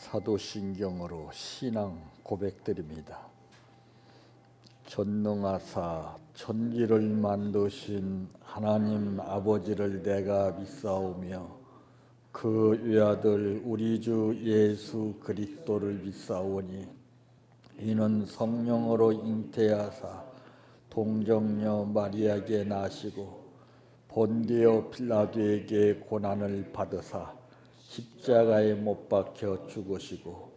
사도신경으로 신앙 고백드립니다. 전능하사 천지를 만드신 하나님 아버지를 내가 믿사오며 그 외아들 우리 주 예수 그리스도를 믿사오니 이는 성령으로 잉태하사 동정녀 마리아에게 나시고 본디오 필라도에게 고난을 받으사 십자가에 못 박혀 죽으시고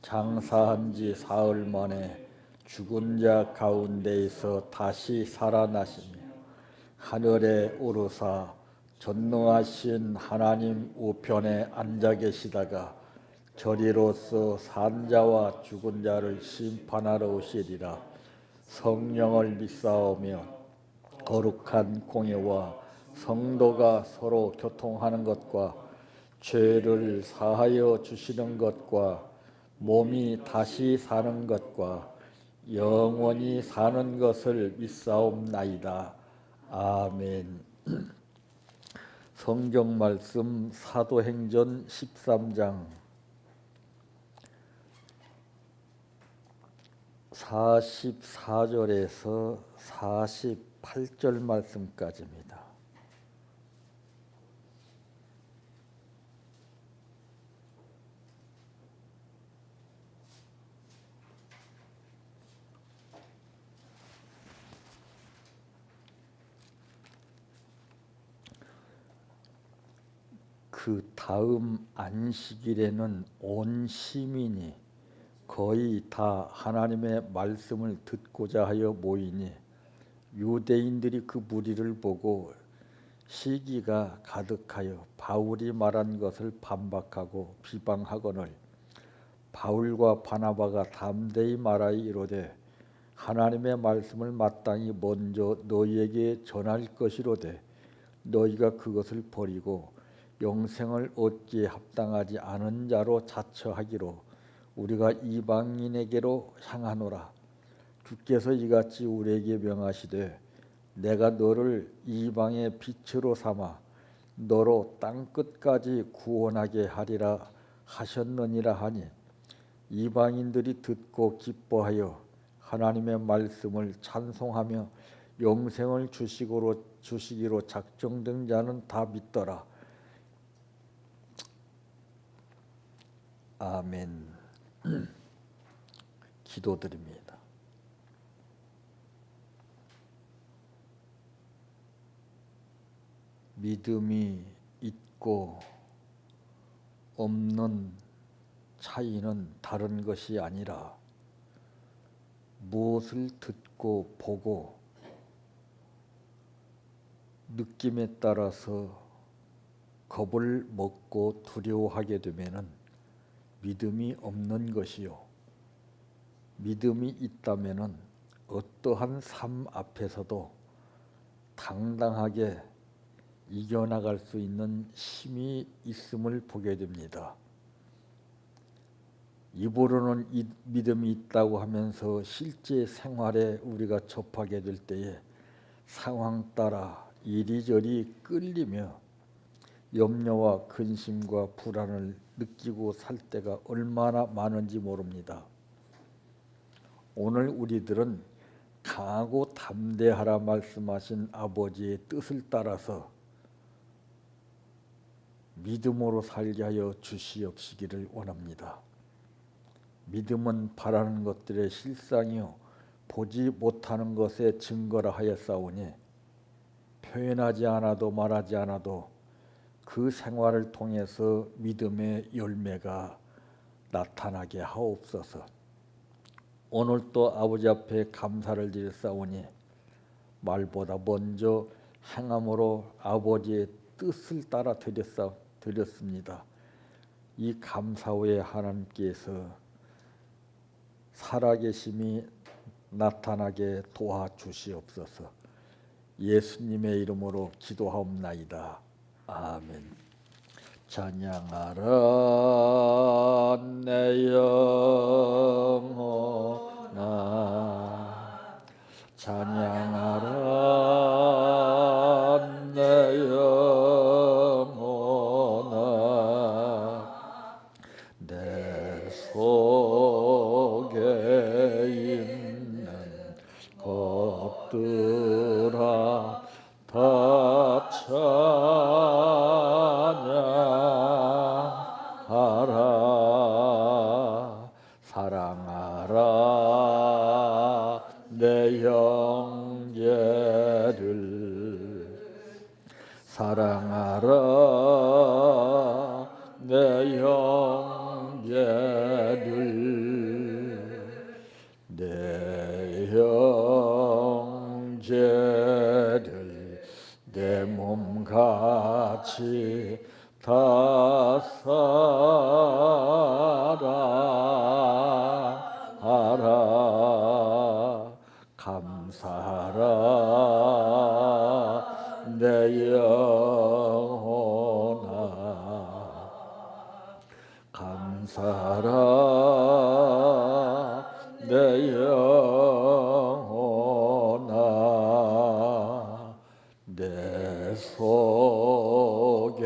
장사한 지 사흘 만에 죽은 자 가운데에서 다시 살아나시며 하늘에 오르사 전능하신 하나님 우편에 앉아 계시다가 저리로서 산 자와 죽은 자를 심판하러 오시리라. 성령을 믿사오며 거룩한 공예와 성도가 서로 교통하는 것과 죄를 사하여 주시는 것과 몸이 다시 사는 것과 영원히 사는 것을 믿사옵나이다. 아멘. 성경 말씀 사도행전 13장 44절에서 48절 말씀까지입니다. 그 다음 안식일에는 온 시민이 거의 다 하나님의 말씀을 듣고자 하여 모이니 유대인들이 그 무리를 보고 시기가 가득하여 바울이 말한 것을 반박하고 비방하거늘 바울과 바나바가 담대히 말하여 이르되 하나님의 말씀을 마땅히 먼저 너희에게 전할 것이로되 너희가 그것을 버리고 영생을 얻기에 합당하지 않은 자로 자처하기로 우리가 이방인에게로 향하노라. 주께서 이같이 우리에게 명하시되 내가 너를 이방의 빛으로 삼아 너로 땅끝까지 구원하게 하리라 하셨느니라 하니 이방인들이 듣고 기뻐하여 하나님의 말씀을 찬송하며 영생을 주시기로 작정된 자는 다 믿더라. 아멘. 기도드립니다. 믿음이 있고 없는 차이는 다른 것이 아니라 무엇을 듣고 보고 느낌에 따라서 겁을 먹고 두려워하게 되면은 믿음이 없는 것이요. 믿음이 있다면은 어떠한 삶 앞에서도 당당하게 이겨나갈 수 있는 힘이 있음을 보게 됩니다. 입으로는 믿음이 있다고 하면서 실제 생활에 우리가 접하게 될 때에 상황 따라 이리저리 끌리며 염려와 근심과 불안을 느끼고 살 때가 얼마나 많은지 모릅니다. 오늘 우리들은 강하고 담대하라 말씀하신 아버지의 뜻을 따라서 믿음으로 살게 하여 주시옵시기를 원합니다. 믿음은 바라는 것들의 실상이요 보지 못하는 것의 증거라 하였사오니 표현하지 않아도 말하지 않아도 그 생활을 통해서 믿음의 열매가 나타나게 하옵소서. 오늘 또 아버지 앞에 감사를 드렸사오니 말보다 먼저 행함으로 아버지의 뜻을 따라 드렸습니다. 이 감사 후에 하나님께서 살아계심이 나타나게 도와주시옵소서. 예수님의 이름으로 기도하옵나이다. 아멘. 찬양하라 내 영혼아 찬양하라 내 영혼아 내 사랑하라 내 형제를 사랑하라 내 형제를 내 형제를 내 몸같이 다 사랑하라 감사하라 내 영혼아 감사하라 내 영혼아 내 속에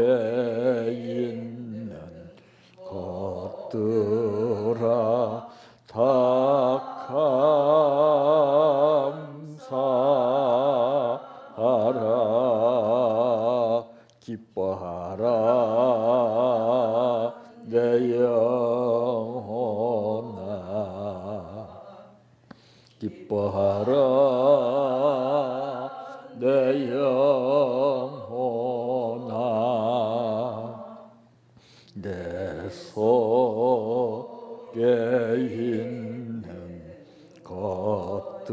있는 것들아 다 감사하라 기뻐하라 내 영혼아 기뻐하라 내 영혼아 내 속에 있는 것들아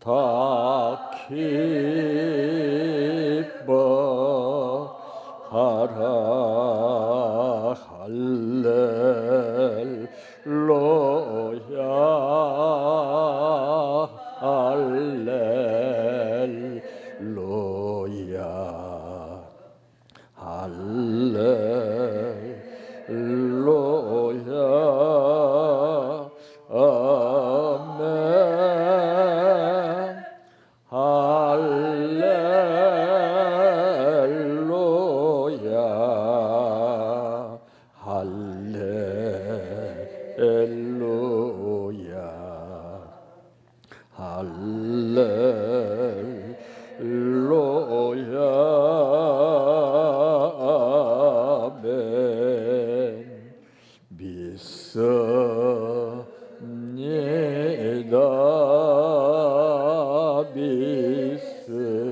다 기뻐하라 할렐루야 할렐루야 할렐루야 아멘 할렐루야 할렐루야 할렐루야 아멘 믿습니다 믿습니다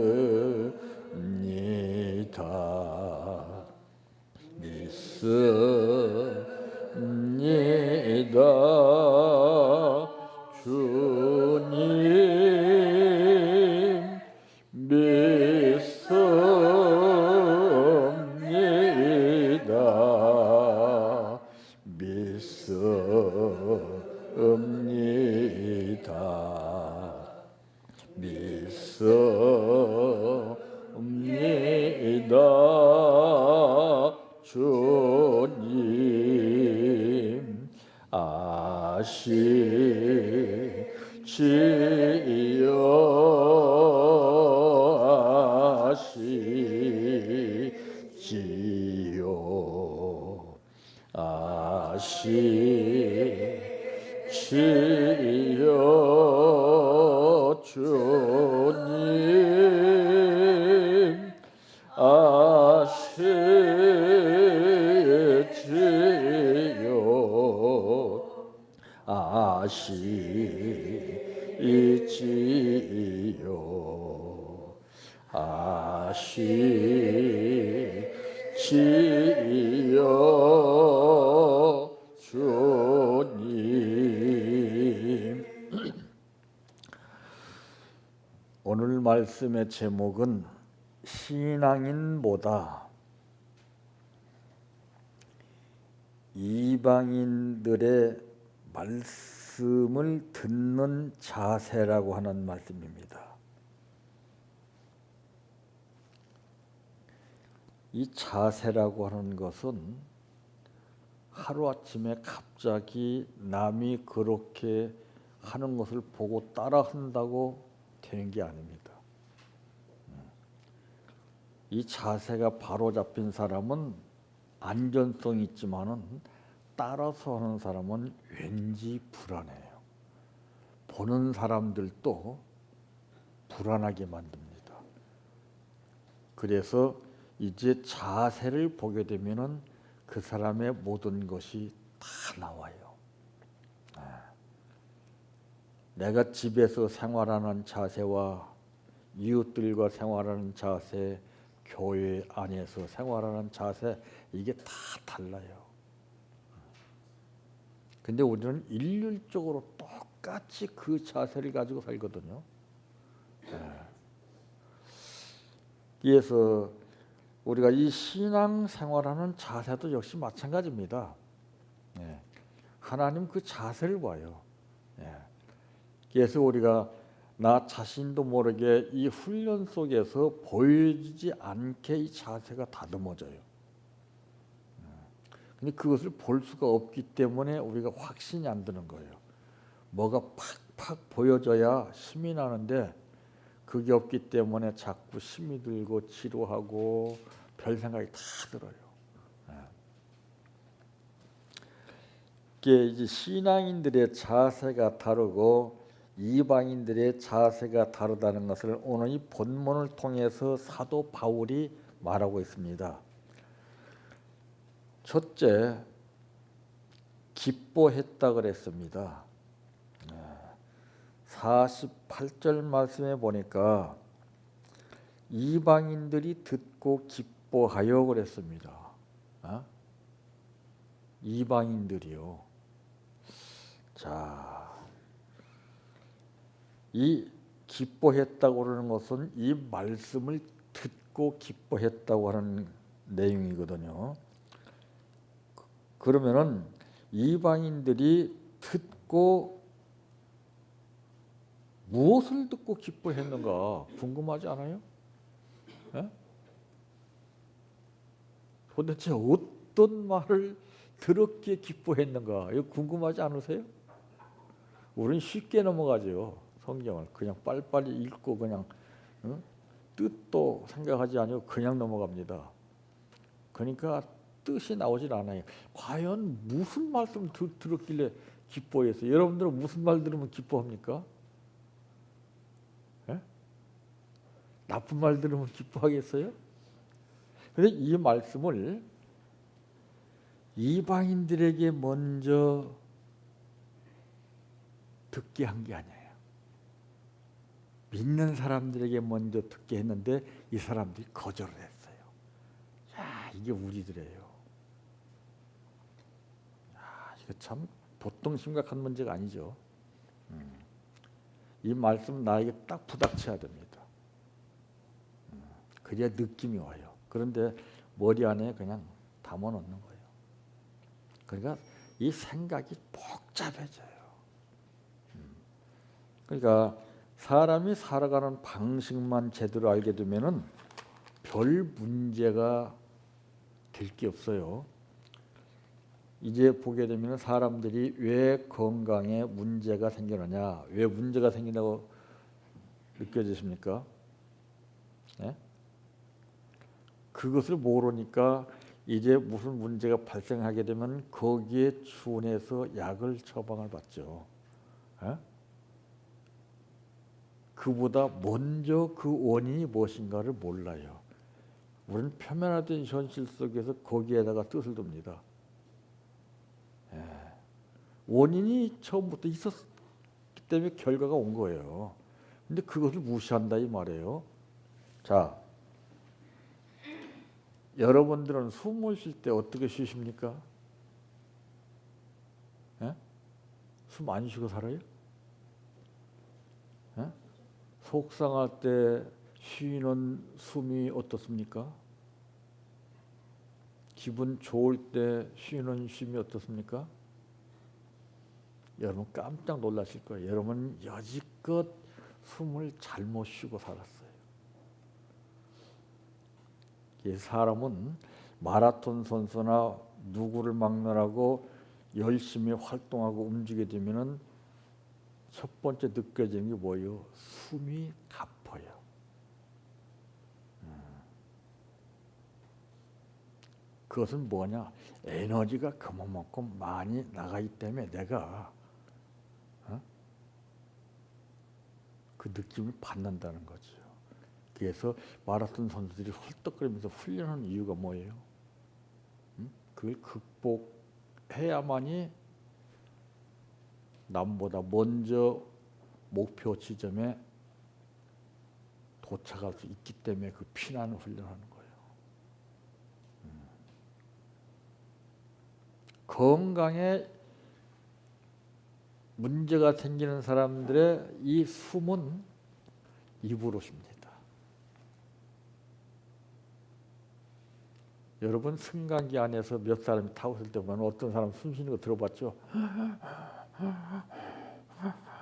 믿습니다 주님 믿습니다 믿습니다 믿습니다 주님 아시지요 아시지요 주님 아시지요 아시지요 아시지요 주님 오늘 말씀의 제목은 신앙인보다 이방인들의 말씀을 듣는 자세라고 하는 말씀입니다. 이 자세라고 하는 것은 하루아침에 갑자기 남이 그렇게 하는 것을 보고 따라한다고 되는 게 아닙니다. 이 자세가 바로 잡힌 사람은 안전성이 있지만은 따라서 하는 사람은 왠지 불안해요. 보는 사람들도 불안하게 만듭니다. 그래서 이제 자세를 보게 되면은 그 사람의 모든 것이 다 나와요. 내가 집에서 생활하는 자세와 이웃들과 생활하는 자세, 교회 안에서 생활하는 자세, 이게 다 달라요. 근데 우리는 일률적으로 똑같이 그 자세를 가지고 살거든요. 그래서 우리가 이 신앙 생활하는 자세도 역시 마찬가지입니다. 하나님 그 자세를 봐요. 그래서 우리가 나 자신도 모르게 이 훈련 속에서 보여지지 않게 이 자세가 다듬어져요. 근데 그것을 볼 수가 없기 때문에 우리가 확신이 안 드는 거예요. 뭐가 팍팍 보여져야 힘이 나는데 그게 없기 때문에 자꾸 힘이 들고 지루하고 별 생각이 다 들어요. 이게 이제 신앙인들의 자세가 다르고 이방인들의 자세가 다르다는 것을 오늘 이 본문을 통해서 사도 바울이 말하고 있습니다. 첫째, 기뻐했다 그랬습니다. 48절 말씀에 보니까 이방인들이 듣고 기뻐하여 그랬습니다. 이방인들이요. 자, 이 기뻐했다고 하는 것은 이 말씀을 듣고 기뻐했다고 하는 내용이거든요. 그러면은 이방인들이 듣고 무엇을 듣고 기뻐했는가 궁금하지 않아요? 도대체 어떤 말을 들었기에 기뻐했는가? 이거 궁금하지 않으세요? 우리는 쉽게 넘어가죠. 성경을 그냥 빨리빨리 읽고 그냥 뜻도 생각하지 않고 그냥 넘어갑니다. 그러니까 뜻이 나오질 않아요. 과연 무슨 말씀 들었길래 기뻐했어요? 여러분들은 무슨 말 들으면 기뻐합니까? 나쁜 말 들으면 기뻐하겠어요? 그런데 이 말씀을 이방인들에게 먼저 듣게 한 게 아니에요. 믿는 사람들에게 먼저 듣게 했는데 이 사람들이 거절을 했어요. 야, 이게 우리들이에요. 야, 이거 참 보통 심각한 문제가 아니죠. 이 말씀 나에게 딱 부닥쳐야 됩니다. 그래야 느낌이 와요. 그런데 머리 안에 그냥 담아놓는 거예요. 그러니까 이 생각이 복잡해져요. 그러니까 사람이 살아가는 방식만 제대로 알게 되면은 별 문제가 될 게 없어요. 이제 보게 되면 사람들이 왜 건강에 문제가 생기느냐, 왜 문제가 생긴다고 느껴지십니까? 네? 그것을 모르니까 이제 무슨 문제가 발생하게 되면 거기에 준해서 약을 처방을 받죠. 네? 그보다 먼저 그 원인이 무엇인가를 몰라요. 우리는 표면화된 현실 속에서 거기에다가 뜻을 둡니다. 원인이 처음부터 있었기 때문에 결과가 온 거예요. 근데 그것을 무시한다 이 말이에요. 자, 여러분들은 숨을 쉴 때 어떻게 쉬십니까? 숨 안 쉬고 살아요? 속상할 때 쉬는 숨이 어떻습니까? 기분 좋을 때 쉬는 쉼이 어떻습니까? 여러분 깜짝 놀라실 거예요. 여러분 여지껏 숨을 잘못 쉬고 살았어요. 사람은 마라톤 선수나 누구를 막느라고 열심히 활동하고 움직이게 되면은 첫 번째 느껴지는 게 뭐예요? 숨이 가빠요. 그것은 뭐냐? 에너지가 그만큼 많이 나가기 때문에 내가 그 느낌을 받는다는 거죠. 그래서 마라톤 선수들이 헐떡거리면서 훈련하는 이유가 뭐예요? 그걸 극복해야만이 남보다 먼저 목표 지점에 도착할 수 있기 때문에 그 피난 훈련하는 거예요. 건강에 문제가 생기는 사람들의 이 숨은 입으로 쉽니다. 여러분 승강기 안에서 몇 사람이 타고 있을 때 보면 어떤 사람 숨 쉬는 거 들어봤죠?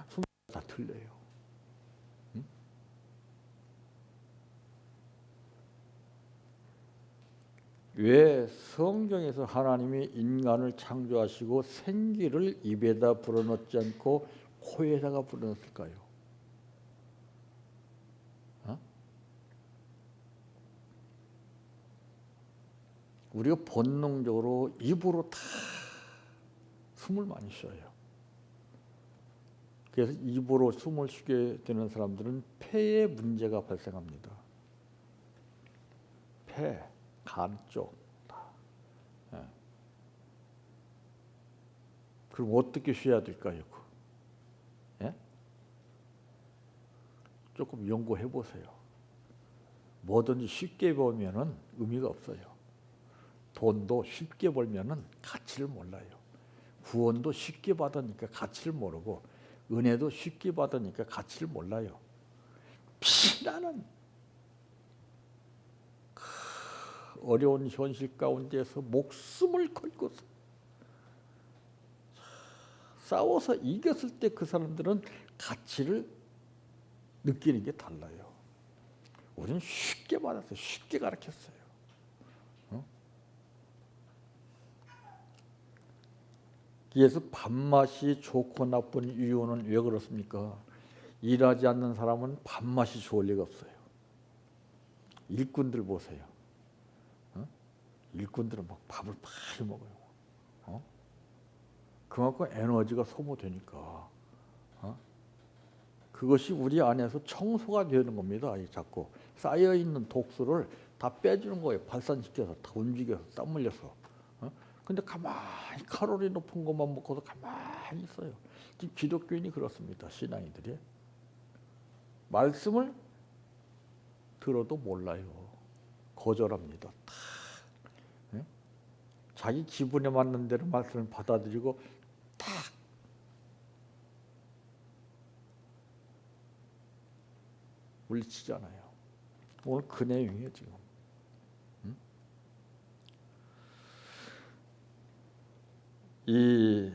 숨 다 틀려요. 응? 왜 성경에서 하나님이 인간을 창조하시고 생기를 입에다 불어넣지 않고 코에다가 불어넣었을까요? 어? 우리가 본능적으로 입으로 다 숨을 많이 쉬어요. 그래서 입으로 숨을 쉬게 되는 사람들은 폐에 문제가 발생합니다. 폐, 간 쪽 다. 예. 그럼 어떻게 쉬어야 될까요? 예? 조금 연구해 보세요. 뭐든지 쉽게 벌면은 의미가 없어요. 돈도 쉽게 벌면은 가치를 몰라요. 구원도 쉽게 받으니까 가치를 모르고 은혜도 쉽게 받으니까 가치를 몰라요. 피나는 어려운 현실 가운데서 목숨을 걸고서 싸워서 이겼을 때 그 사람들은 가치를 느끼는 게 달라요. 우리는 쉽게 받았어요. 쉽게 가르쳤어요. 그래서 밥맛이 좋고 나쁜 이유는 왜 그렇습니까? 일하지 않는 사람은 밥맛이 좋을 리가 없어요. 일꾼들 보세요. 일꾼들은 막 밥을 많이 먹어요. 그만큼 에너지가 소모되니까. 그것이 우리 안에서 청소가 되는 겁니다. 자꾸 쌓여있는 독소를 다 빼주는 거예요. 발산시켜서 다 움직여서 땀 흘려서. 근데 가만히 칼로리 높은 것만 먹고도 가만히 있어요. 기독교인이 그렇습니다. 신앙인들이. 말씀을 들어도 몰라요. 거절합니다. 다. 자기 기분에 맞는 대로 말씀을 받아들이고 딱 물리치잖아요. 오늘 그 내용이에요 지금. 이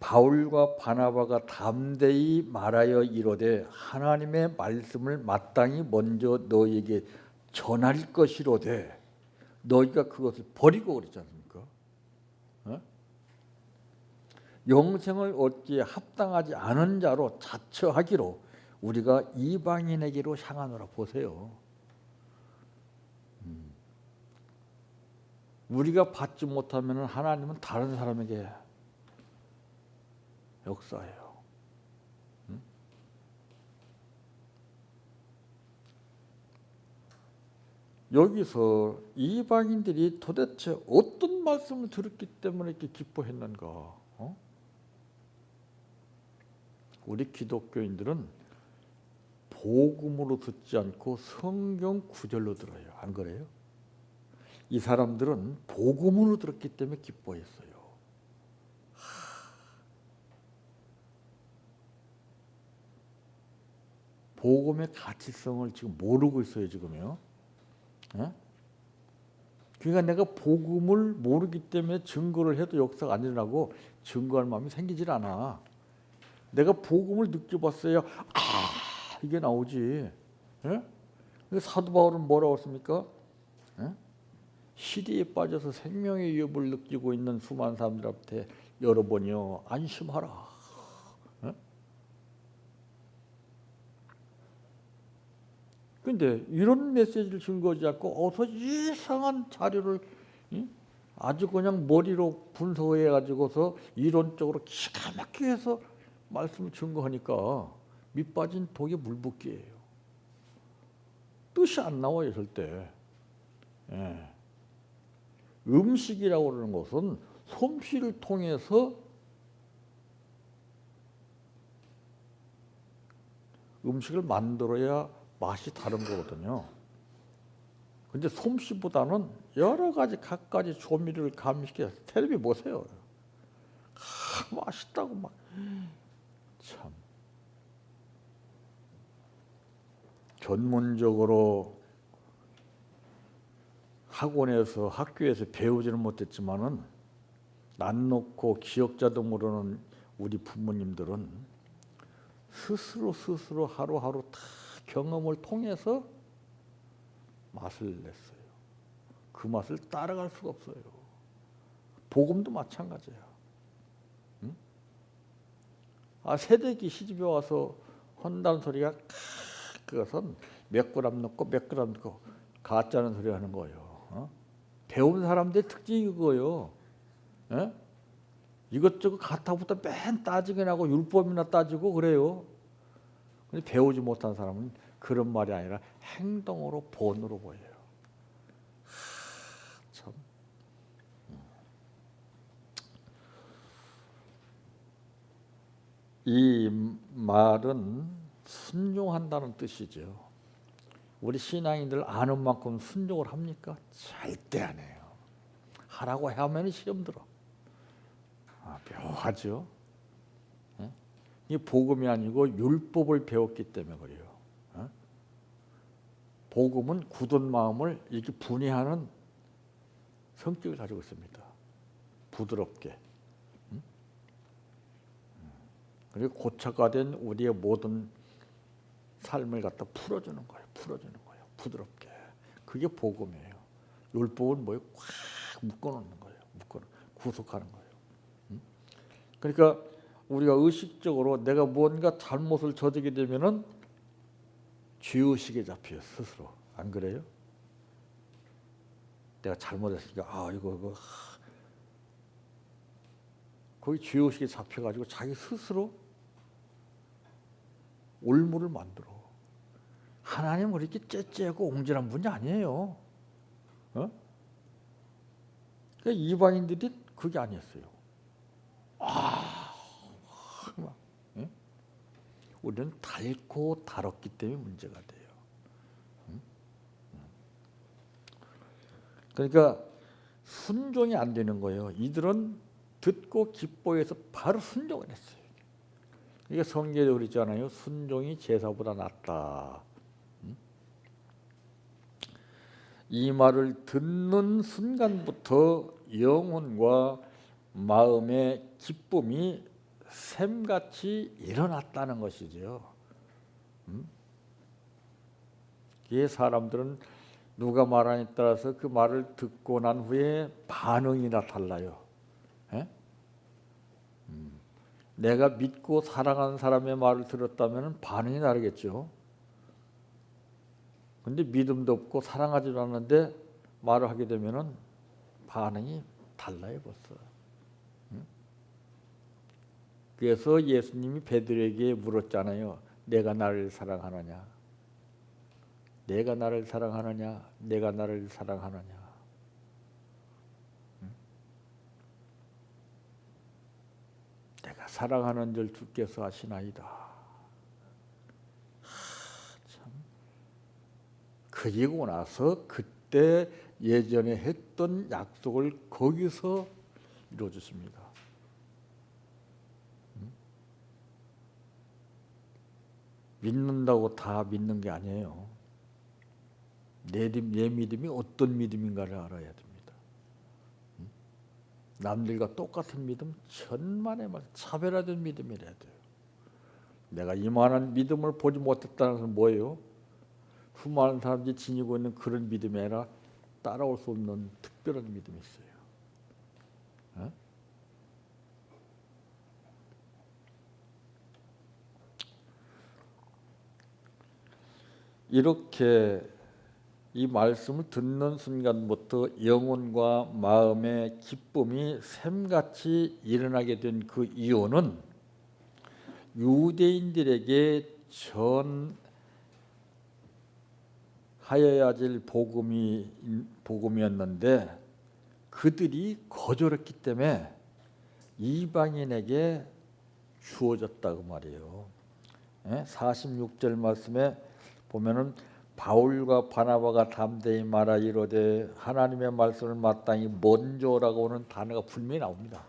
바울과 바나바가 담대히 말하여 이르되 하나님의 말씀을 마땅히 먼저 너희에게 전할 것이로되 너희가 그것을 버리고 그러지 않습니까? 영생을 얻기에 합당하지 않은 자로 자처하기로 우리가 이방인에게로 향하노라. 보세요. 우리가 받지 못하면 하나님은 다른 사람에게 역사해요. 여기서 이방인들이 도대체 어떤 말씀을 들었기 때문에 이렇게 기뻐했는가? 우리 기독교인들은 복음으로 듣지 않고 성경 구절로 들어요. 안 그래요? 이 사람들은 복음으로 들었기 때문에 기뻐했어요. 복음의 가치성을 지금 모르고 있어요. 지금요. 그러니까 내가 복음을 모르기 때문에 증거를 해도 역사가 안 일어나고 증거할 마음이 생기질 않아. 내가 복음을 느껴봤어야 이게 나오지. 사도 바울은 뭐라고 했습니까? 시대에 빠져서 생명의 위협을 느끼고 있는 수많은 사람들한테 여러분이요 안심하라. 근데 이런 메시지를 준 거지 않고 어서 이상한 자료를 아주 그냥 머리로 분석해 가지고서 이론적으로 기가 막히게 해서 말씀을 증거하니까 밑빠진 독에 물 붓기예요. 뜻이 안 나와요 절대. 음식이라고 그러는 것은 솜씨를 통해서 음식을 만들어야 맛이 다른 거거든요. 근데 솜씨보다는 여러 가지 갖가지 조미료를 가미시켜서 텔레비 보세요. 맛있다고 막 참. 전문적으로 학원에서 학교에서 배우지는 못했지만은 난 놓고 기억자도 모르는 우리 부모님들은 스스로 하루하루 다 경험을 통해서 맛을 냈어요. 그 맛을 따라갈 수가 없어요. 복음도 마찬가지야. 응? 새댁이 시집에 와서 한다는 소리가 그것은 몇 그램 넣고 몇 그램 넣고 가짜는 소리 하는 거예요. 배운 사람들의 특징이 그거예요. 에? 이것저것 가타부터 맨 따지게 하고 율법이나 따지고 그래요. 근데 배우지 못한 사람은 그런 말이 아니라 행동으로 본으로 보여요. 참. 이 말은 순종한다는 뜻이죠. 우리 신앙인들 아는 만큼 순종을 합니까? 절대 안 해요. 하라고 하면 시험 들어. 묘하죠. 이 복음이 아니고 율법을 배웠기 때문에 그래요. 복음은 굳은 마음을 이렇게 분해하는 성격을 가지고 있습니다. 부드럽게. 그리고 고착화 된 우리의 모든 삶을 갖다 풀어주는 거예요. 부드럽게. 그게 복음이에요. 율법은 뭐예요? 꽉 묶어놓는 거예요. 구속하는 거예요. 그러니까 우리가 의식적으로 내가 뭔가 잘못을 저지르게 되면은 죄의식에 잡혀요. 스스로. 안 그래요? 내가 잘못했으니까 이거 거기 죄의식에 잡혀가지고 자기 스스로 올무를 만들어. 하나님은 그렇게 째째하고 옹졸한 분이 아니에요. 그러니까 이방인들이 그게 아니었어요. 우리는 달고 달았기 때문에 문제가 돼요. 그러니까 순종이 안 되는 거예요. 이들은 듣고 기뻐해서 바로 순종을 했어요. 그러니까 성경에 그랬잖아요. 순종이 제사보다 낫다. 이 말을 듣는 순간부터 영혼과 마음의 기쁨이 샘같이 일어났다는 것이죠. 이 사람들은 누가 말하냐에 따라서 그 말을 듣고 난 후에 반응이 달라요. 내가 믿고 사랑하는 사람의 말을 들었다면 반응이 다르겠죠. 근데 믿음도 없고 사랑하지도 않는데 말을 하게 되면 반응이 달라요 벌써. 그래서 예수님이 베드로에게 물었잖아요. 내가 나를 사랑하느냐? 내가 나를 사랑하느냐? 내가 나를 사랑하느냐? 내가 사랑하는 줄 주께서 아시나이다. 참. 그리고 나서 그때 예전에 했던 약속을 거기서 이루어주십니다. 믿는다고 다 믿는 게 아니에요. 내 믿음이 어떤 믿음인가를 알아야 됩니다. 남들과 똑같은 믿음, 천만의 말, 차별화된 믿음이라야 돼요. 내가 이만한 믿음을 보지 못했다는 것은 뭐예요? 수많은 사람들이 지니고 있는 그런 믿음이 아니라 따라올 수 없는 특별한 믿음이 있어요. 이렇게 이 말씀을 듣는 순간부터 영혼과 마음의 기쁨이 샘같이 일어나게 된 그 이유는 유대인들에게 전하여야 될 복음이었는데 그들이 거절했기 때문에 이방인에게 주어졌다고 말이에요. 46절 말씀에 보면은 바울과 바나바가 담대히 말하 이르되 하나님의 말씀을 마땅히 먼저라고 하는 단어가 분명히 나옵니다.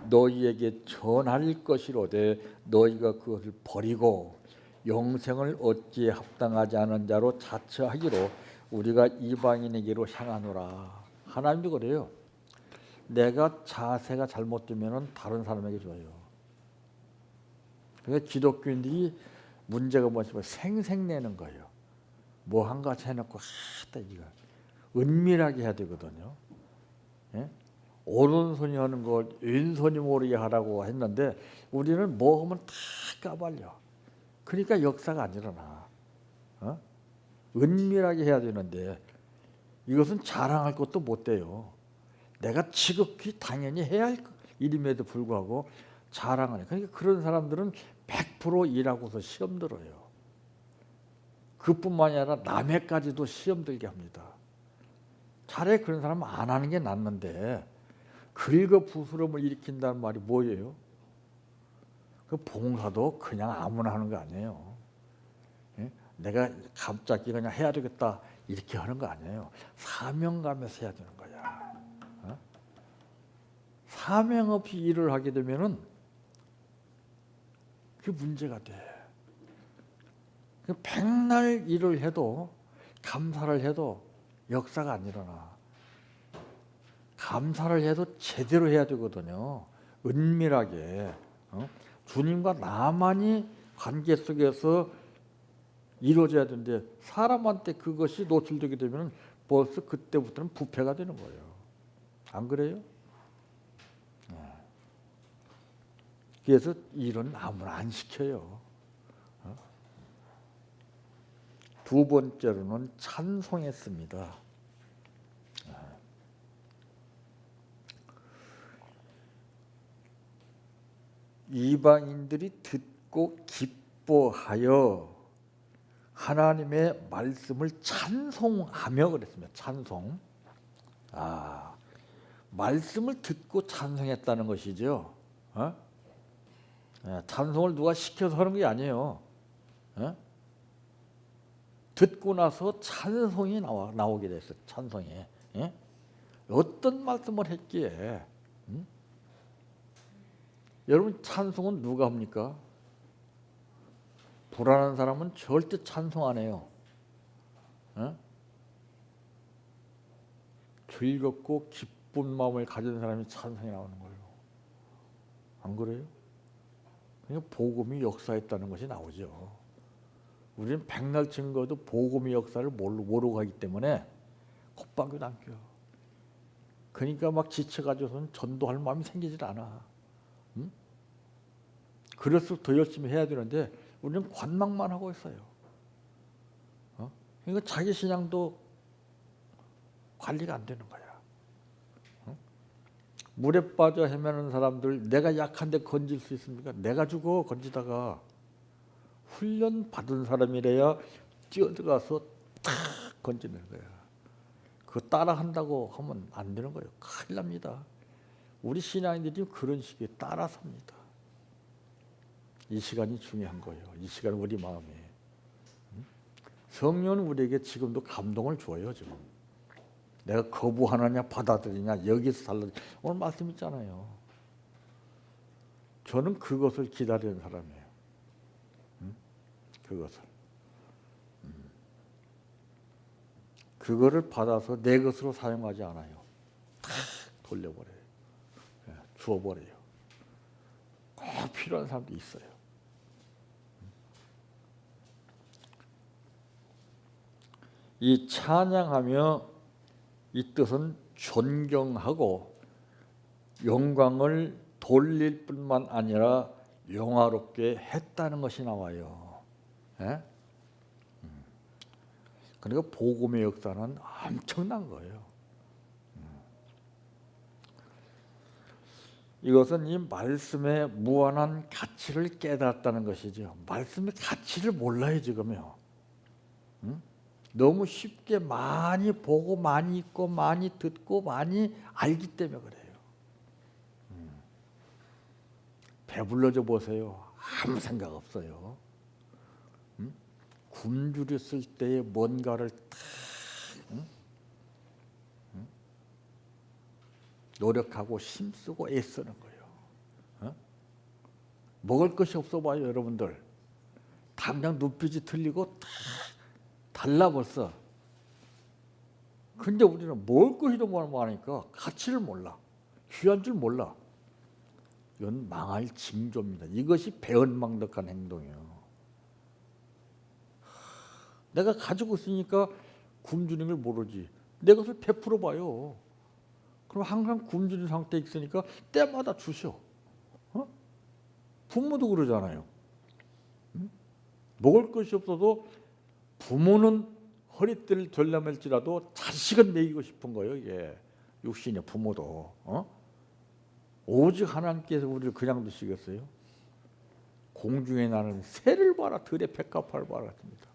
너희에게 전할 것이로되 너희가 그것을 버리고 영생을 얻기에 합당하지 않은 자로 자처하기로 우리가 이방인에게로 향하노라. 하나님도 그래요. 내가 자세가 잘못되면 다른 사람에게 줘요. 그러니까 기독교인들이 문제가 뭐냐면 생색내는 거예요. 뭐 한 가지 해놓고 하다 이거 은밀하게 해야 되거든요. 예? 오른손이 하는 걸 왼손이 모르게 하라고 했는데 우리는 뭐 하면 다 까발려. 그러니까 역사가 안 일어나. 은밀하게 해야 되는데 이것은 자랑할 것도 못 돼요. 내가 지극히 당연히 해야 할 일임에도 불구하고 자랑을 해. 그러니까 그런 사람들은 100% 일하고서 시험 들어요. 그뿐만이 아니라 남해까지도 시험 들게 합니다. 차라리 그런 사람은 안 하는 게 낫는데 긁어부스럼을 일으킨다는 말이 뭐예요? 그 봉사도 그냥 아무나 하는 거 아니에요. 예? 내가 갑자기 그냥 해야 되겠다 이렇게 하는 거 아니에요. 사명감에서 해야 되는 거야. 사명 없이 일을 하게 되면은 그게 문제가 돼. 백날 일을 해도 감사를 해도 역사가 안 일어나. 감사를 해도 제대로 해야 되거든요. 은밀하게. 주님과 나만이 관계 속에서 이루어져야 되는데 사람한테 그것이 노출되게 되면 벌써 그때부터는 부패가 되는 거예요. 안 그래요? 그래서 일은 아무나 안 시켜요. 두 번째로는 찬송했습니다. 이방인들이 듣고 기뻐하여 하나님의 말씀을 찬송하며 그랬습니다. 찬송. 말씀을 듣고 찬송했다는 것이죠. 찬송을 누가 시켜서 하는 게 아니에요. 듣고 나서 찬송이 나오게 됐어요. 찬송이. 어떤 말씀을 했기에? 여러분 찬송은 누가 합니까? 불안한 사람은 절대 찬송 안 해요. 즐겁고 기쁜 마음을 가진 사람이 찬송이 나오는 거예요. 안 그래요? 그러니까 복음이 역사했다는 것이 나오죠. 우리는 백날 증거도 복음의 역사를 모르고 가기 때문에 콧방귀도 안 껴요. 그러니까 막 지쳐가지고서는 전도할 마음이 생기질 않아. 그럴수록 더 열심히 해야 되는데 우리는 관망만 하고 있어요. 그러니까 자기 신앙도 관리가 안 되는 거야. 물에 빠져 헤매는 사람들 내가 약한데 건질 수 있습니까? 내가 죽어 건지다가 훈련 받은 사람이래야 뛰어들어가서 탁 건지는 거야. 그거 따라한다고 하면 안 되는 거예요. 큰일 납니다. 우리 신앙인들이 그런 식의 따라삽니다. 이 시간이 중요한 거예요. 이 시간 우리 마음에. 성령은 우리에게 지금도 감동을 줘요. 지금. 내가 거부하느냐 받아들이냐 여기서 달라. 오늘 말씀 있잖아요. 저는 그것을 기다리는 사람이에요. 그것을. 그거를 받아서 내 것으로 사용하지 않아요. 다 돌려버려요. 주워버려요. 꼭 필요한 사람도 있어요. 이 찬양하며 이 뜻은 존경하고 영광을 돌릴 뿐만 아니라 영화롭게 했다는 것이 나와요. 예? 그러니까 복음의 역사는 엄청난 거예요. 이것은 이 말씀의 무한한 가치를 깨달았다는 것이죠. 말씀의 가치를 몰라요 지금요. 너무 쉽게 많이 보고 많이 읽고 많이 듣고 많이 알기 때문에 그래요. 배불러져 보세요. 아무 생각 없어요. 굶주렸을 때에 뭔가를 탁 노력하고 힘쓰고 애쓰는 거예요. 먹을 것이 없어 봐요, 여러분들. 당장 눈빛이 틀리고 다 달라 벌써. 근데 우리는 먹을 것이 너무 많으니까 가치를 몰라. 귀한 줄 몰라. 이건 망할 징조입니다. 이것이 배은망덕한 행동이에요. 내가 가지고 있으니까 굶주린 걸 모르지. 내 것을 베풀어 봐요. 그럼 항상 굶주린 상태에 있으니까 때마다 주셔. 부모도 그러잖아요. 먹을 것이 없어도 부모는 허리띠를 돌려맬지라도 자식은 먹이고 싶은 거예요. 이게 육신의 부모도. 오직 하나님께서 우리를 그냥 두시겠어요? 공중에 나는 새를 봐라, 들의 백합화를 봐라 같습니다.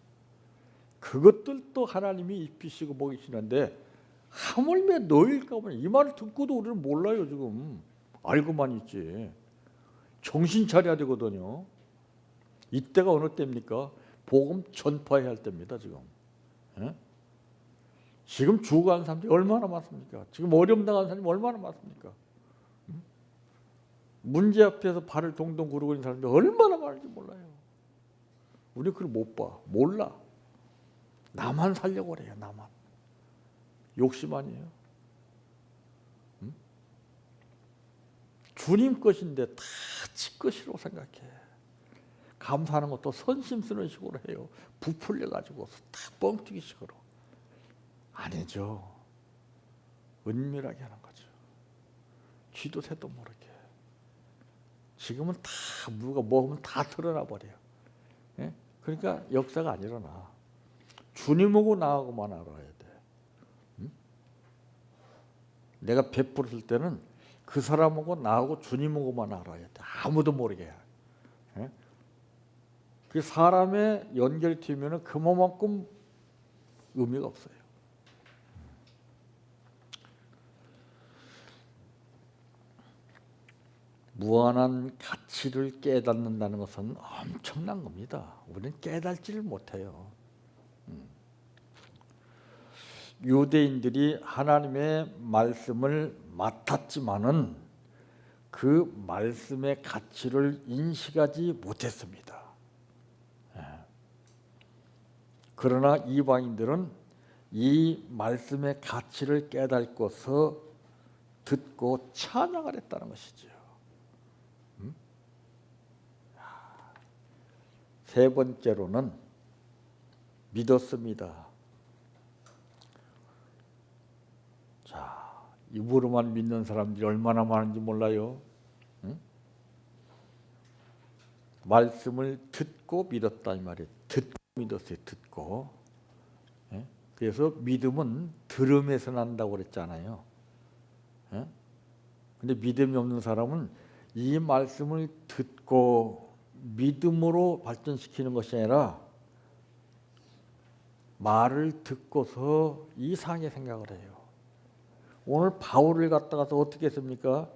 그것들도 하나님이 입히시고 먹이시는데 하물며 너일까 보니, 이 말을 듣고도 우리는 몰라요. 지금 알고만 있지. 정신 차려야 되거든요. 이때가 어느 때입니까? 복음 전파해야 할 때입니다. 지금. 지금 죽어가는 사람들이 얼마나 많습니까? 지금 어려움 당하는 사람이 얼마나 많습니까? 문제 앞에서 발을 동동 구르고 있는 사람들이 얼마나 많은지 몰라요. 우리 그걸 못 봐. 몰라. 나만 살려고 그래요. 나만. 욕심 아니에요. 주님 것인데 다 지 것이라고 생각해. 감사하는 것도 선심 쓰는 식으로 해요. 부풀려 가지고 다 뻥튀기 식으로. 아니죠. 은밀하게 하는 거죠. 쥐도 새도 모르게. 지금은 다 누가 먹으면 다 드러나 버려요. 예? 그러니까 역사가 안 일어나. 주님하고 나하고만 알아야 돼. 내가 베풀었을 때는 그 사람하고 나하고 주님하고만 알아야 돼. 아무도 모르게. 예? 그 사람의 연결이 되면 그만큼 의미가 없어요. 무한한 가치를 깨닫는다는 것은 엄청난 겁니다. 우리는 깨닫지를 못해요. 유대인들이 하나님의 말씀을 맡았지만은 그 말씀의 가치를 인식하지 못했습니다. 그러나 이방인들은 이 말씀의 가치를 깨닫고서 듣고 찬양을 했다는 것이죠. 세 번째로는 믿었습니다. 자, 입으로만 믿는 사람들이 얼마나 많은지 몰라요. 말씀을 듣고 믿었다 이 말이에요. 듣고 믿었어요. 듣고. 그래서 믿음은 들음에서 난다고 그랬잖아요. 근데 믿음이 없는 사람은 이 말씀을 듣고 믿음으로 발전시키는 것이 아니라 말을 듣고서 이상하게 생각을 해요. 오늘 바울을 갖다가서 어떻게 했습니까?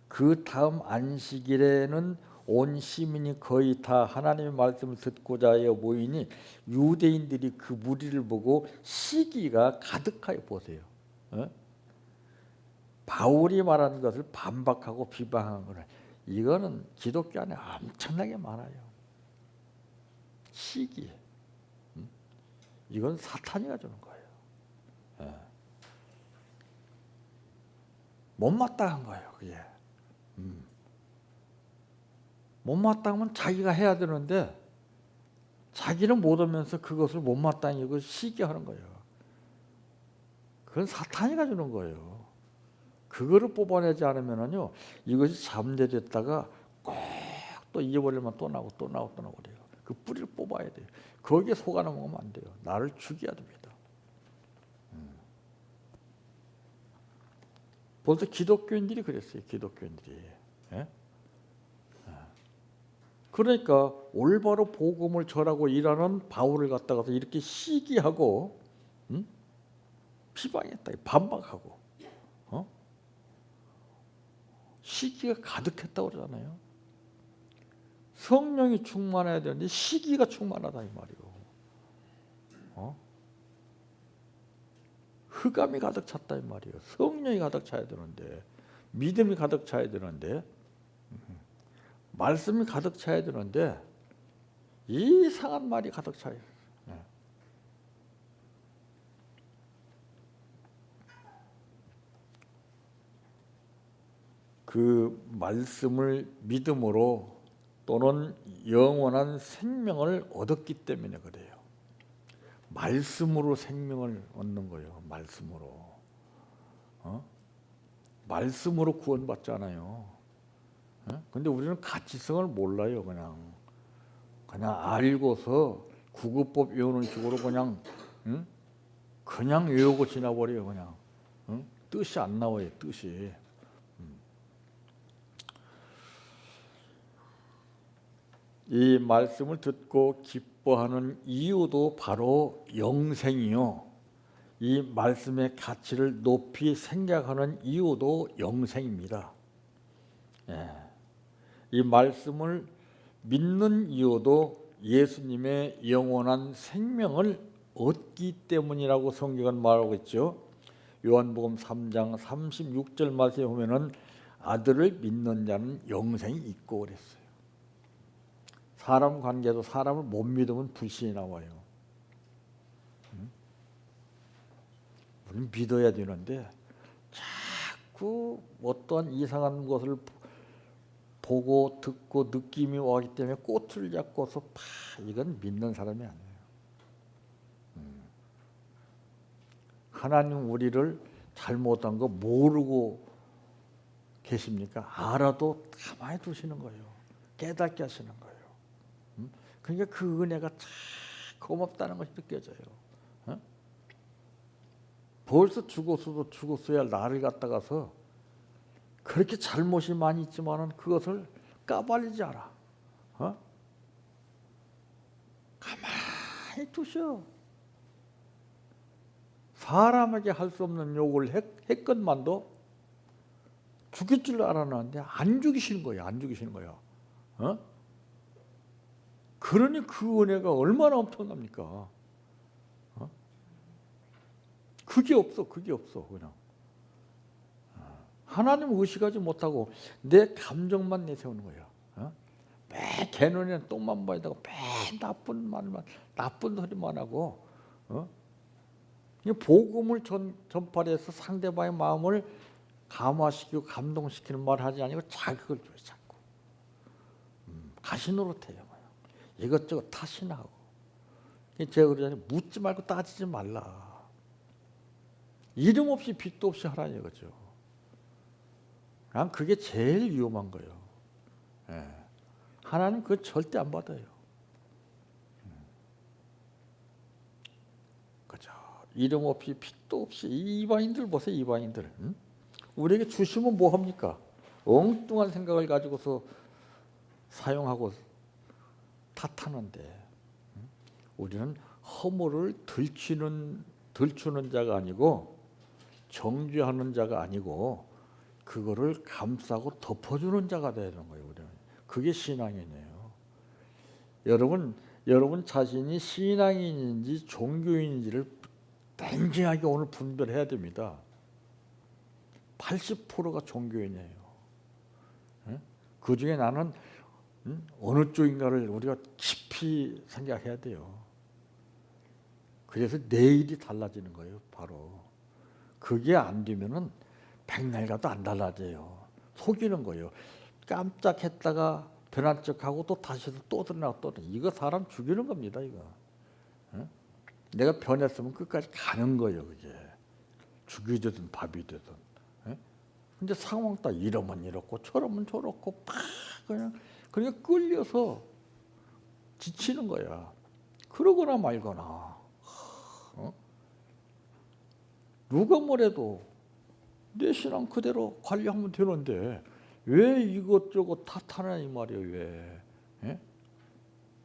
그 다음 안식일에는 온 시민이 거의 다 하나님의 말씀을 듣고자 하여 모이니 유대인들이 그 무리를 보고 시기가 가득하여 보세요. 바울이 말하는 것을 반박하고 비방하는 거는 이거는 기독교 안에 엄청나게 많아요. 시기. 이건 사탄이 가져오는 거예요. 못마땅한 거예요. 그게. 못마땅하면 자기가 해야 되는데 자기는 못하면서 그것을 못마땅히 이걸 시기하는 거예요. 그건 사탄이 가져오는 거예요. 그거를 뽑아내지 않으면요 이것이 잠재됐다가 꼭 또 잊어버리면 또 나오고 또 나오고 또 나오고 그래요. 그 뿌리를 뽑아야 돼요. 거기에 속아 넘어가면 안 돼요. 나를 죽여야 됩니다. 벌써 기독교인들이 그랬어요. 기독교인들이. 예? 그러니까 올바로 복음을 전하고 일하는 바울을 갖다가서 이렇게 시기하고 비방했다. 반박하고. 시기가 가득했다고 그러잖아요. 성령이 충만해야 되는데 시기가 충만하다 이 말이에요. 흑암이 가득 찼다 이 말이에요. 성령이 가득 차야 되는데, 믿음이 가득 차야 되는데, 말씀이 가득 차야 되는데 이상한 말이 가득 차요. 그 말씀을 믿음으로 또는 영원한 생명을 얻었기 때문에 그래요. 말씀으로 생명을 얻는 거예요. 말씀으로. 말씀으로 구원받잖아요. 근데 우리는 가치성을 몰라요. 그냥 알고서 구급법 외우는 식으로 그냥 외우고 지나버려요. 그냥 뜻이 안 나와요. 뜻이. 이 말씀을 듣고 기뻐하는 이유도 바로 영생이요. 이 말씀의 가치를 높이 생각하는 이유도 영생입니다. 이 말씀을 믿는 이유도 예수님의 영원한 생명을 얻기 때문이라고 성경은 말하고 있죠. 요한복음 3장 36절 말씀에 보면은 아들을 믿는 자는 영생이 있고 그랬어요. 사람 관계도 사람을 못 믿으면 불신이 나와요. 우리는 믿어야 되는데 자꾸 어떠한 이상한 것을 보고 듣고 느낌이 오기 때문에 꼬투리를 잡고서 이건 믿는 사람이 아니에요. 하나님 우리를 잘못한 거 모르고 계십니까? 알아도 가만히 두시는 거예요. 깨닫게 하시는 거예요. 그러니까 그 은혜가 참 고맙다는 것이 느껴져요. 벌써 죽었어도 죽었어야 할 나를 갖다가서 그렇게 잘못이 많이 있지만은 그것을 까발리지 않아. 가만히 두셔. 사람에게 할 수 없는 욕을 했건만도 죽일 줄 알았는데 안 죽이시는 거예요. 안 죽이시는 거예요. 그러니 그 은혜가 얼마나 엄청납니까? 그게 없어. 그냥 하나님 의식하지 못하고 내 감정만 내세우는 거예요. 매 개눈에 똥만 봐야 되고 매 나쁜 말만 나쁜 소리만 하고 복음을 전파해서 상대방의 마음을 감화시키고 감동시키는 말을 하지 아니고 자극을 줘요. 자꾸 가시노릇해요. 이것저것 탓이나 하고. 제가 그러잖아요. 묻지 말고 따지지 말라. 이름 없이 빚도 없이 하라는 거죠. 난 그게 제일 위험한 거예요. 하나님 그거 절대 안 받아요. 그죠? 이름 없이 빚도 없이 이방인들 보세요. 이방인들. 우리에게 주시면 뭐 합니까? 엉뚱한 생각을 가지고서 사용하고 탓하는데 우리는 허물을 들추는 자가 아니고 정죄하는 자가 아니고 그거를 감싸고 덮어주는 자가 되는 거예요. 우리는. 그게 신앙이네요. 여러분 자신이 신앙인인지 종교인인지를 냉정하게 오늘 분별해야 됩니다. 80%가 종교인이에요. 그 중에 나는 어느 쪽인가를 우리가 깊이 생각해야 돼요. 그래서 내일이 달라지는 거예요. 바로 그게 안 되면은 백날 가도 안 달라져요. 속이는 거예요. 깜짝했다가 변한 척하고 또 다시 또 드러나고 또 이거 사람 죽이는 겁니다. 이거. 내가 변했으면 끝까지 가는 거예요. 그게 죽이 되든 밥이 되든. 근데 상황 딱 이러면 이렇고 저러면 저렇고 그냥 끌려서 지치는 거야. 그러거나 말거나. 누가 뭐래도 내 신앙 그대로 관리하면 되는데 왜 이것저것 탓하나 이 말이에요. 왜?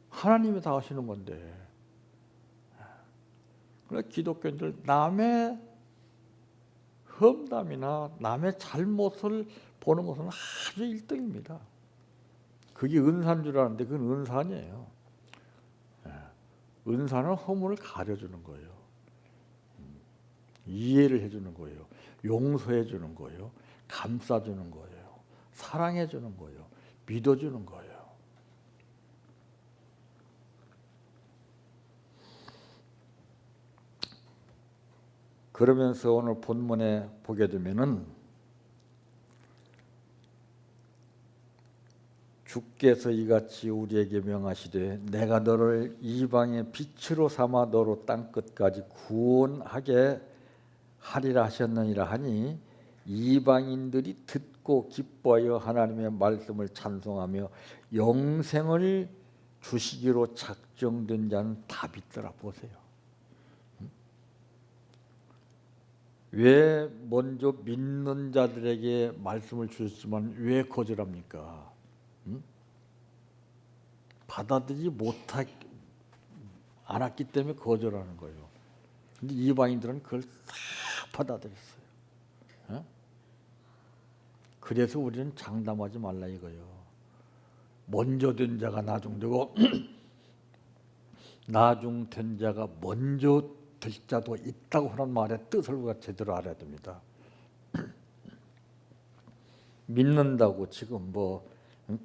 하나님이 다 하시는 건데. 그래 기독교인들 남의 험담이나 남의 잘못을 보는 것은 아주 1등입니다. 그게 은사인 줄 아는데 그건 은사 아니에요. 은사는 허물을 가려주는 거예요. 이해를 해주는 거예요. 용서해주는 거예요. 감싸주는 거예요. 사랑해주는 거예요. 믿어주는 거예요. 그러면서 오늘 본문에 보게 되면은 주께서 이같이 우리에게 명하시되 내가 너를 이방의 빛으로 삼아 너로 땅끝까지 구원하게 하리라 하셨느니라 하니 이방인들이 듣고 기뻐하여 하나님의 말씀을 찬송하며 영생을 주시기로 작정된 자는 답이 있더라. 보세요. 왜 먼저 믿는 자들에게 말씀을 주셨지만 왜 거절합니까? 받아들이지 않았기 때문에 거절하는 거예요. 근데 이방인들은 그걸 다 받아들였어요. 그래서 우리는 장담하지 말라 이거예요. 먼저 된 자가 나중되고 나중된 자가 먼저 될 자도 있다고 하는 말의 뜻을 우리가 제대로 알아야 됩니다. 믿는다고 지금 뭐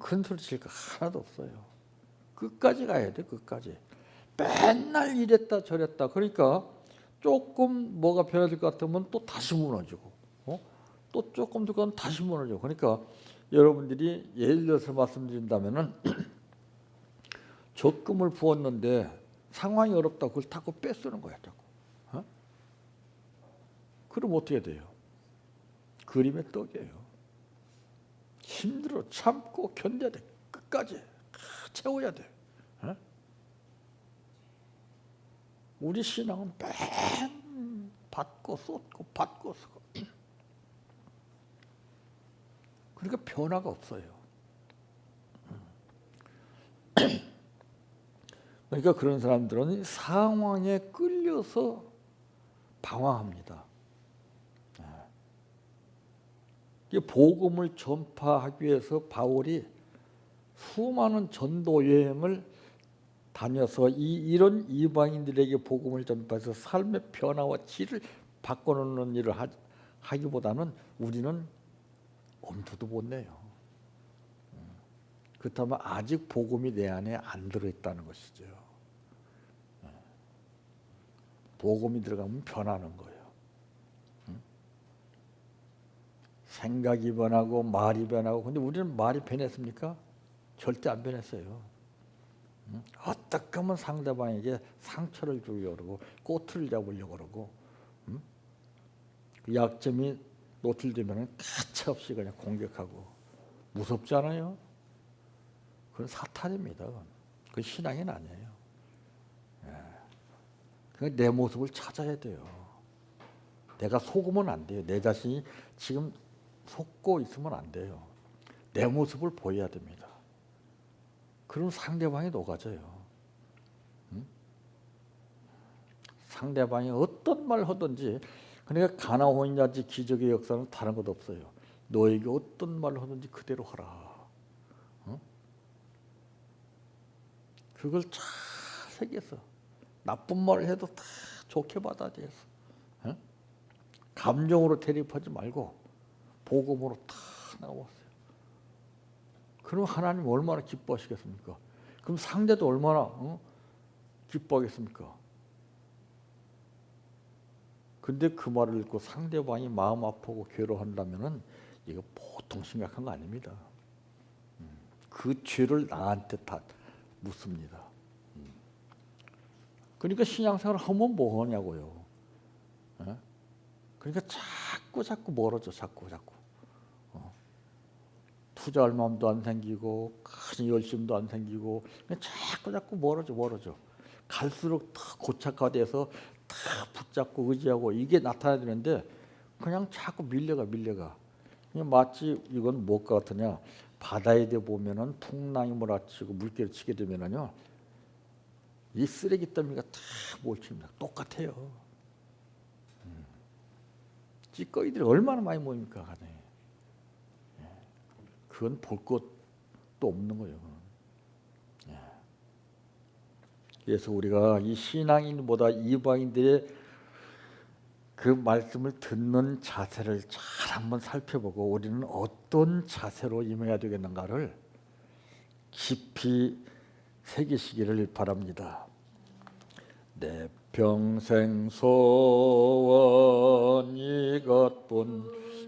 큰 소리 칠 거 하나도 없어요. 끝까지 가야 돼. 끝까지. 맨날 이랬다 저랬다. 그러니까 조금 뭐가 변화될 것 같으면 또 다시 무너지고 또 조금 더 가면 다시 무너지고. 그러니까 여러분들이 예를 들어서 말씀드린다면은 적금을 부었는데 상황이 어렵다. 그걸 자꾸 뺏쓰는 거야. 자꾸. 그럼 어떻게 돼요? 그림의 떡이에요. 힘들어 참고 견뎌야 돼. 끝까지 채워야 돼. 우리 신앙은 맨 받고 쏟고 받고 쓰고 그러니까 변화가 없어요. 그러니까 그런 사람들은 상황에 끌려서 방황합니다. 복음을 전파하기 위해서 바울이 수많은 전도 여행을 다녀서 이런 이방인들에게 복음을 전파해서 삶의 변화와 질을 바꿔놓는 일을 하기보다는 우리는 엄두도 못 내요. 그렇다면 아직 복음이 내 안에 안 들어있다는 것이죠. 복음이 들어가면 변하는 거예요. 생각이 변하고 말이 변하고. 근데 우리는 말이 변했습니까? 절대 안 변했어요. 어떻게 하면 상대방에게 상처를 주려고 그러고 꼬투리를 잡으려고 그러고 그 약점이 노출되면 가차없이 그냥 공격하고. 무섭지 않아요? 그건 사탄입니다. 그건 신앙이 아니에요. 그러니까 내 모습을 찾아야 돼요. 내가 속으면 안 돼요. 내 자신이 지금 속고 있으면 안 돼요. 내 모습을 보여야 됩니다. 그럼 상대방이 녹아져요. 상대방이 어떤 말 하든지. 그러니까 가나혼인잔치 기적의 역사는 다른 것 없어요. 너에게 어떤 말을 하든지 그대로 하라. 그걸 잘 새겨서 나쁜 말을 해도 다 좋게 받아들여서 감정으로 대립하지 말고 복음으로 다 나왔어요. 그럼 하나님 얼마나 기뻐하시겠습니까? 그럼 상대도 얼마나 기뻐하겠습니까? 근데 그 말을 읽고 상대방이 마음 아프고 괴로워한다면은 이거 보통 심각한 거 아닙니다. 그 죄를 나한테 다 묻습니다. 그러니까 신앙생활을 하면 뭐 하냐고요. 그러니까 자꾸 멀어져. 자꾸. 투자할 마음도 안 생기고 큰 열심도 안 생기고 그냥 자꾸 멀어져. 갈수록 더 고착화돼서 다 붙잡고 의지하고 이게 나타나야 되는데 그냥 자꾸 밀려가. 그냥 마치 이건 무엇과 같으냐. 바다에 대 보면은 풍랑이 몰아치고 물결을 치게 되면은요 이 쓰레기 더미가 다 몰칩니다. 똑같아요. 찌꺼기들이 얼마나 많이 모입니까 간에. 그건 볼 것도 없는 거예요. 그래서 우리가 이 신앙인보다 이방인들의 그 말씀을 듣는 자세를 잘 한번 살펴보고 우리는 어떤 자세로 임해야 되겠는가를 깊이 새기시기를 바랍니다. 내 평생 소원 이것뿐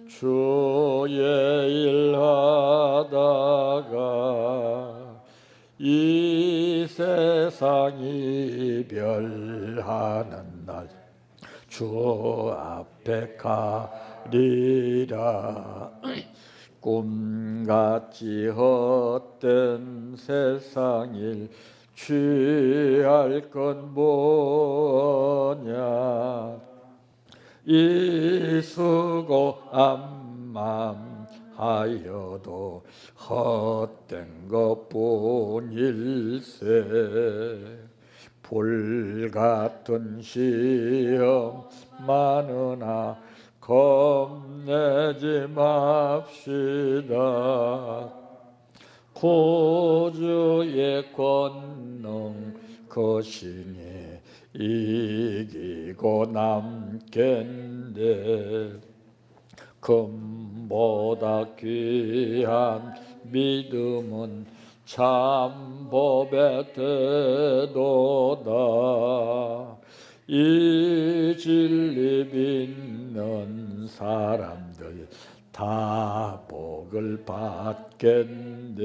주의 일하다가 이 세상 이별하는 날 주 앞에 가리라. 꿈같이 헛된 세상일 취할 건 뭐냐. 이 수고 암만하여도 헛된 것뿐일세. 불같은 시험 많으나 겁내지 맙시다. 구주의 권능 거시니 이기고 남겠네. 금보다 귀한 믿음은 참법의 태도다. 이 진리 믿는 사람들 다 복을 받겠네.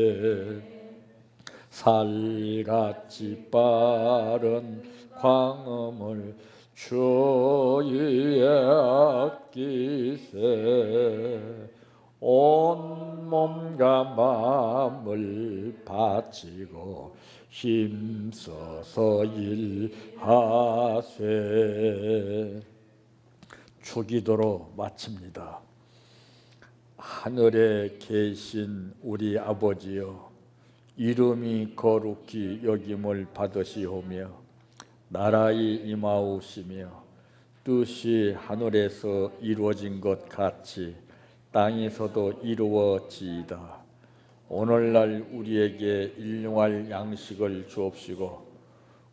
살같이 빠른 광음을 주위에 아끼세. 온 몸과 마음을 바치고 힘써서 일하세. 주기도로 마칩니다. 하늘에 계신 우리 아버지여, 이름이 거룩히 여김을 받으시오며 나라의 임하오시며 뜻이 하늘에서 이루어진 것 같이 땅에서도 이루어지이다. 오늘날 우리에게 일용할 양식을 주옵시고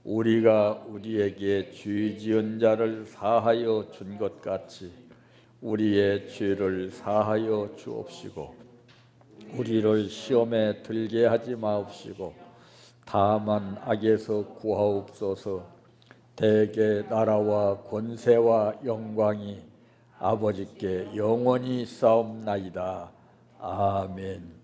우리가 우리에게 죄 지은 자를 사하여 준 것 같이 우리의 죄를 사하여 주옵시고 우리를 시험에 들게 하지 마옵시고 다만 악에서 구하옵소서. 대개 나라와 권세와 영광이 아버지께 영원히 싸움나이다. 아멘.